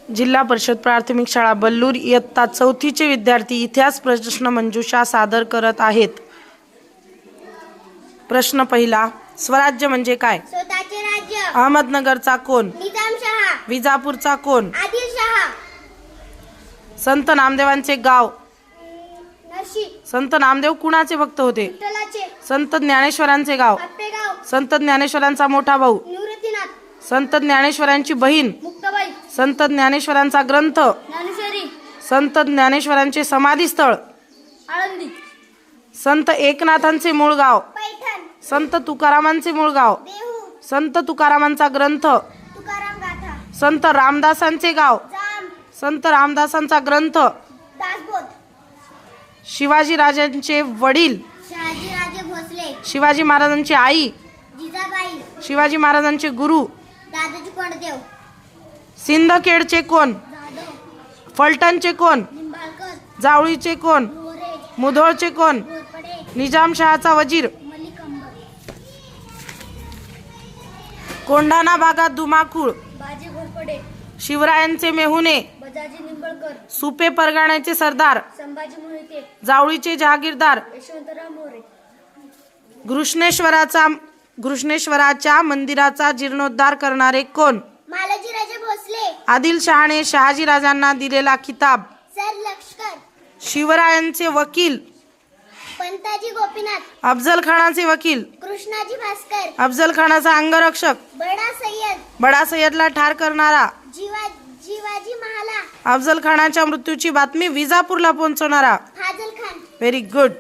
जिल्हा परिषद प्राथमिक शाळा बल्लूर इयत्ता 4थीचे विद्यार्थी इतिहास प्रश्न मंजुषा सादर करत आहेत। प्रश्न पहिला, स्वराज्य म्हणजे काय? स्वतःचे राज्य। अहमदनगरचा कोण? निजामशाह। विजापूरचा कोण? आदिलशाह। संत नामदेवांचे गाव? नरशी। संत नामदेव कुणाचे भक्त होते? विठ्ठलाचे। संत ज्ञानेश्वरांचे गाव? आप्पेगाव। संत ज्ञानेश्वरांचा मोठा भाऊ? निवृत्तीनाथ। संत ज्ञानेश्वरांची बहीण? मुक्ताबाई। संत ज्ञानेश्वरांचा ग्रंथ? ज्ञानेश्वरी। संत ज्ञानेश्वरांचे समाधी स्थळ? आळंदी। संत एकनाथांचे मूळ गाव? पैठण। संत तुकारामांचे मूळ गाव? देहू। संत तुकारामांचा ग्रंथ? तुकाराम गाथा। संत रामदासांचे गाव? जाम। संत रामदासांचा ग्रंथ? दासबोध। शिवाजी राजांचे वडील? शहाजीराजे भोसले। शिवाजी महाराजांची आई? जिजाबाई। शिवाजी महाराजांचे गुरु? दादाजी कोंडदेव। सिंदखेडचे कोण? जाधव। फलटणचे कोण? निंबाळकर। जावळीचे कोण? मोरे। मुधोळचे कोण? घोरपडे। निजामशहाचा वजीर? मलिक अंबर। कोंढाणा भागात धुमाकूळ? बाजी घोरपडे। शिवरायांचे मेहुणे? बजाजी निंबाळकर। सुपे परगण्याचे सरदार? संभाजी मोहिते। जावळीचे जहागीरदार? यशवंतराव मोरे। घृष्णेश्वराच्या मंदिराचा जीर्णोद्धार करणारे कोण? मालोजीराजे भोसले। आदिलशहाने शहाजीराजांना दिलेला किताब? सर लष्कर। शिवरायांचे वकील? पंताजी गोपीनाथ। अफजल खानाचे वकील? कृष्णाजी भास्कर। अफजल खानाचा अंगरक्षक? बडा सय्यद। बडा सय्यदला ठार करणारा? जीवाजी महाला। अफजल खानाच्या मृत्यूची बातमी विजापूरला पोहोचवणारा? फाजल खान। Very good.